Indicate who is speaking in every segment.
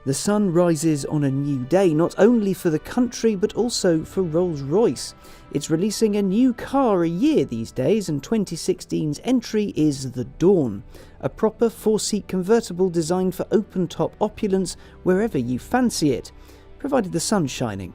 Speaker 1: The sun rises on a new day, not only for the country but also for Rolls-Royce. It's releasing a new car a year these days, and 2016's entry is the Dawn, a proper 4-seat convertible designed for open-top opulence wherever you fancy it, provided the sun's shining.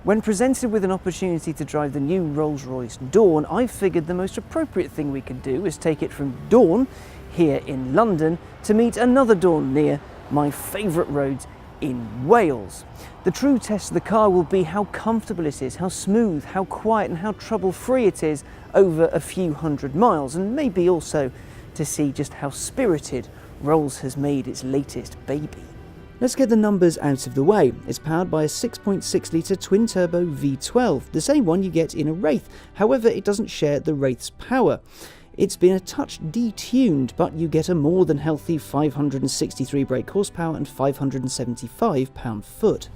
Speaker 1: When presented with an opportunity to drive the new Rolls-Royce Dawn, I figured the most appropriate thing we could do is take it from Dawn, here in London, to meet another Dawn near my favourite roads in Wales. The true test of the car will be how comfortable it is, how smooth, how quiet and how trouble-free it is over a few hundred miles, and maybe also to see just how spirited Rolls has made its latest baby. Let's get the numbers out of the way. It's powered by a 6.6 litre twin-turbo V12, the same one you get in a Wraith. However, it doesn't share the Wraith's power. It's been a touch detuned, but you get a more than healthy 563 brake horsepower and 575 pound-foot.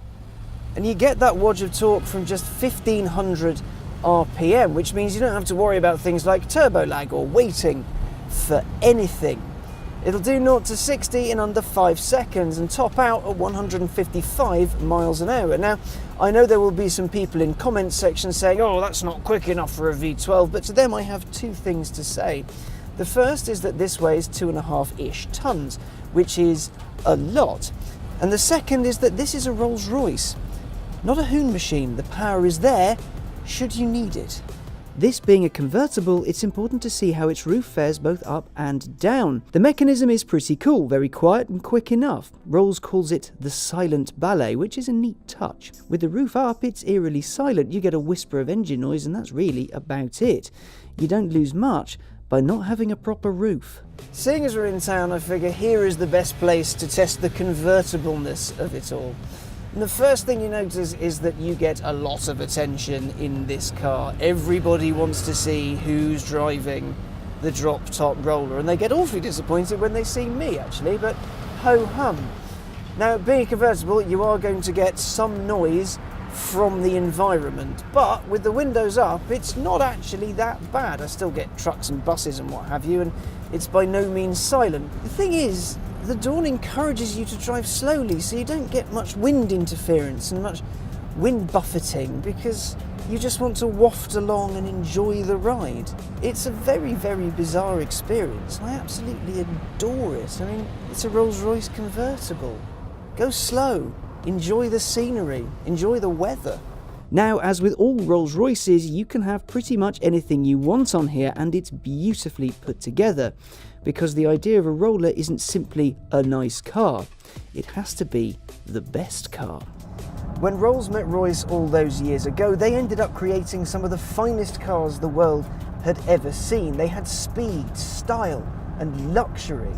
Speaker 1: And you get that wodge of torque from just 1500 RPM, which means you don't have to worry about things like turbo lag or waiting for anything. It'll do 0 to 60 in under 5 seconds and top out at 155 miles an hour. Now, I know there will be some people in comments section saying, oh, that's not quick enough for a V12, but to them I have two things to say. The first is that this weighs 2.5-ish tons, which is a lot. And the second is that this is a Rolls-Royce, not a Hoon machine. The power is there, should you need it. This being a convertible, it's important to see how its roof fares both up and down. The mechanism is pretty cool, very quiet and quick enough. Rolls calls it the silent ballet, which is a neat touch. With the roof up, it's eerily silent. You get a whisper of engine noise and that's really about it. You don't lose much by not having a proper roof. Seeing as we're in town, I figure here is the best place to test the convertibleness of it all. And the first thing you notice is that you get a lot of attention in this car. Everybody wants to see who's driving the drop-top roller, and they get awfully disappointed when they see me, actually, but ho-hum. Now, being a convertible, you are going to get some noise from the environment, but with the windows up, it's not actually that bad. I still get trucks and buses and what have you, and it's by no means silent. The thing is, the Dawn encourages you to drive slowly, so you don't get much wind interference and much wind buffeting, because you just want to waft along and enjoy the ride. It's a very, very bizarre experience. I absolutely adore it. I mean, it's a Rolls-Royce convertible. Go slow, enjoy the scenery, enjoy the weather. Now, as with all Rolls-Royces, you can have pretty much anything you want on here, and it's beautifully put together, because the idea of a roller isn't simply a nice car, it has to be the best car. When Rolls met Royce all those years ago, they ended up creating some of the finest cars the world had ever seen. They had speed, style, and luxury.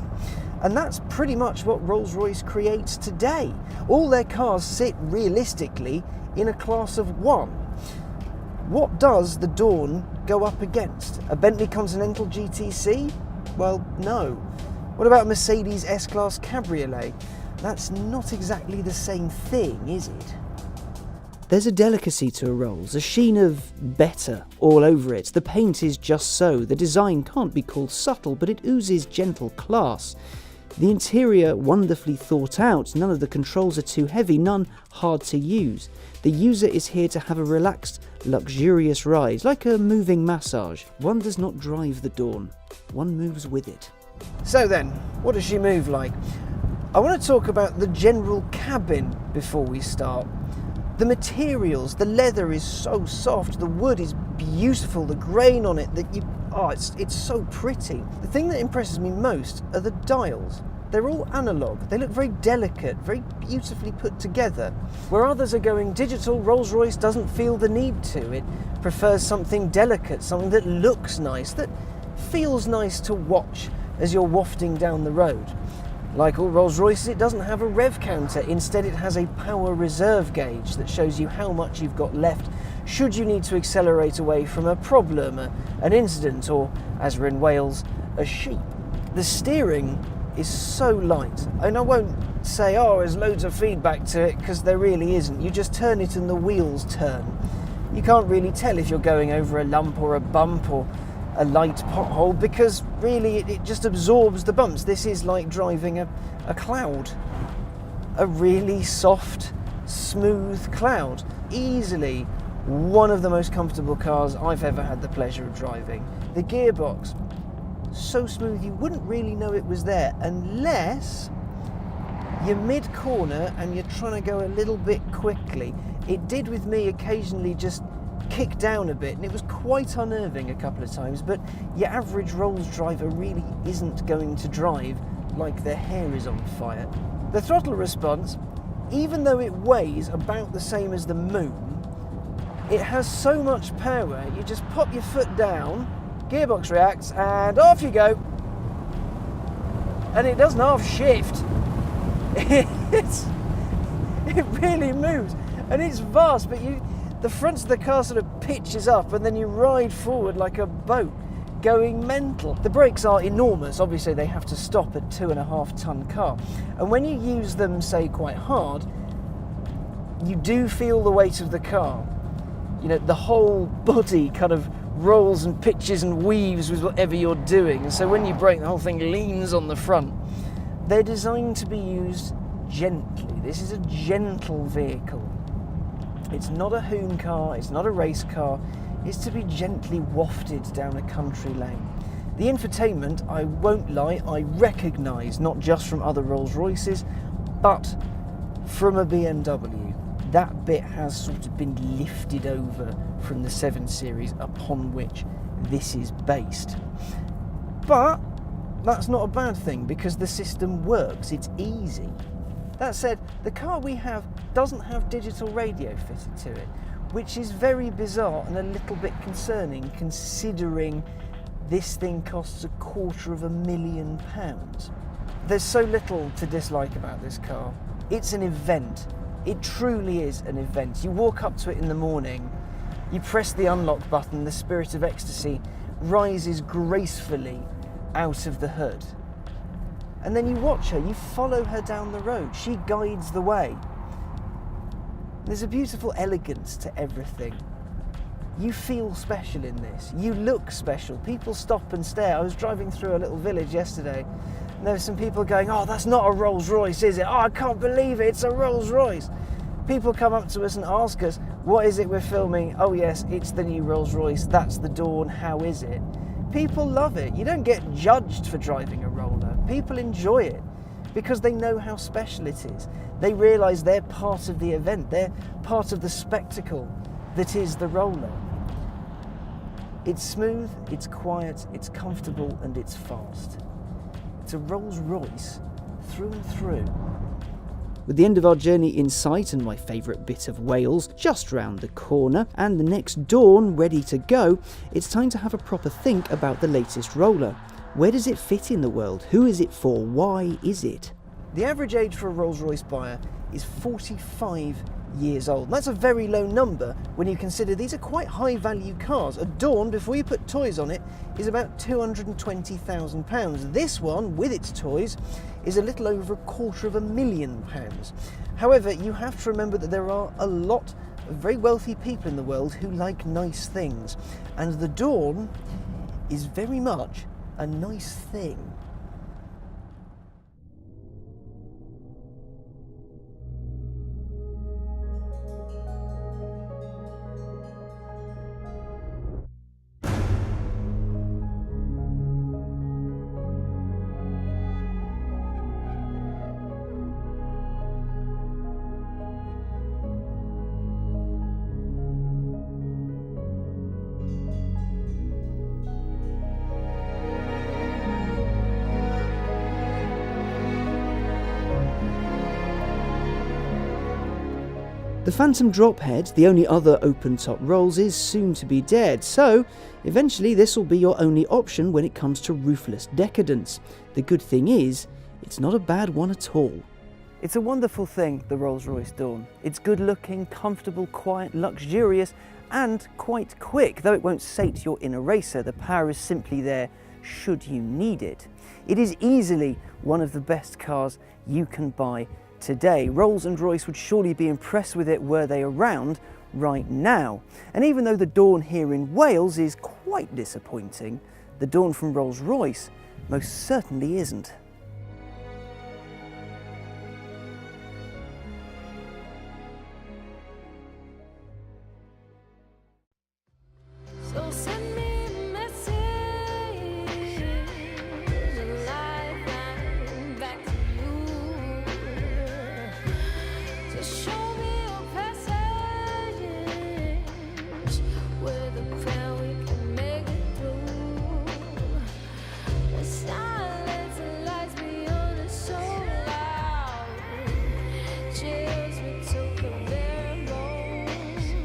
Speaker 1: And that's pretty much what Rolls-Royce creates today. All their cars sit realistically in a class of 1. What does the Dawn go up against? A Bentley Continental GTC? Well, no. What about a Mercedes S-Class Cabriolet? That's not exactly the same thing, is it? There's a delicacy to a Rolls, a sheen of better all over it. The paint is just so. The design can't be called subtle, but it oozes gentle class. The interior wonderfully thought out. None of the controls are too heavy, none hard to use. The user is here to have a relaxed, luxurious ride, like a moving massage. One does not drive the Dawn, one moves with it. So then, what does she move like? I want to talk about the general cabin before we start. The materials, the leather is so soft, the wood is beautiful, the grain on it, it's so pretty. The thing that impresses me most are the dials. They're all analog, they look very delicate, very beautifully put together. Where others are going digital, Rolls-Royce doesn't feel the need to. It prefers something delicate, something that looks nice, that feels nice to watch as you're wafting down the road. Like all Rolls-Royces, it doesn't have a rev counter. Instead, it has a power reserve gauge that shows you how much you've got left should you need to accelerate away from a problem, an incident, or, as we're in Wales, a sheep. The steering is so light, and I won't say, oh, there's loads of feedback to it, because there really isn't. You just turn it and the wheels turn. You can't really tell if you're going over a lump or a bump or a light pothole, because really it just absorbs the bumps. This is like driving a cloud. a really soft, smooth cloud. Easily one of the most comfortable cars I've ever had the pleasure of driving. The gearbox, so smooth you wouldn't really know it was there unless you're mid-corner and you're trying to go a little bit quickly. It did with me occasionally just kick down a bit, and it was quite unnerving a couple of times, but your average Rolls driver really isn't going to drive like their hair is on fire. The throttle response, even though it weighs about the same as the Moon, it has so much power, you just pop your foot down, gearbox reacts, and off you go. And it doesn't half shift. It really moves, and it's vast, but the front of the car sort of pitches up and then you ride forward like a boat, going mental. The brakes are enormous. Obviously they have to stop a 2.5 ton car, and when you use them, say, quite hard, you do feel the weight of the car. You know, the whole body kind of rolls and pitches and weaves with whatever you're doing, and so when you brake, the whole thing leans on the front. They're designed to be used gently. This is a gentle vehicle. It's not a hoon car, it's not a race car, it's to be gently wafted down a country lane. The infotainment, I won't lie, I recognise, not just from other Rolls Royces, but from a BMW. That bit has sort of been lifted over from the 7 Series upon which this is based. But that's not a bad thing because the system works, it's easy. That said, the car we have doesn't have digital radio fitted to it, which is very bizarre and a little bit concerning considering this thing costs £250,000. There's so little to dislike about this car. It's an event. It truly is an event. You walk up to it in the morning, you press the unlock button, the Spirit of Ecstasy rises gracefully out of the hood. And then you watch her, you follow her down the road, she guides the way. There's a beautiful elegance to everything. You feel special in this, you look special, people stop and stare. I was driving through a little village yesterday and there were some people going, "Oh, that's not a Rolls Royce, is it? Oh, I can't believe it, it's a Rolls Royce." People come up to us and ask us, "What is it we're filming?" "Oh yes, it's the new Rolls Royce, that's the Dawn, how is it?" People love it. You don't get judged for driving a roller. People enjoy it because they know how special it is. They realise they're part of the event. They're part of the spectacle that is the roller. It's smooth, it's quiet, it's comfortable, and it's fast. It's a Rolls Royce through and through. With the end of our journey in sight and my favourite bit of Wales just round the corner and the next Dawn ready to go, it's time to have a proper think about the latest roller. Where does it fit in the world? Who is it for? Why is it? The average age for a Rolls-Royce buyer is 45 years old. That's a very low number when you consider these are quite high-value cars. A Dawn, before you put toys on it, is about £220,000. This one, with its toys, is a little over £250,000. However, you have to remember that there are a lot of very wealthy people in the world who like nice things, and the Dawn is very much a nice thing. The Phantom Drophead, the only other open-top Rolls, is soon to be dead, so eventually this will be your only option when it comes to roofless decadence. The good thing is, it's not a bad one at all. It's a wonderful thing, the Rolls-Royce Dawn. It's good-looking, comfortable, quiet, luxurious, and quite quick. Though it won't sate your inner racer, the power is simply there should you need it. It is easily one of the best cars you can buy today. Rolls and Royce would surely be impressed with it were they around right now. And even though the Dawn here in Wales is quite disappointing, the Dawn from Rolls-Royce most certainly isn't.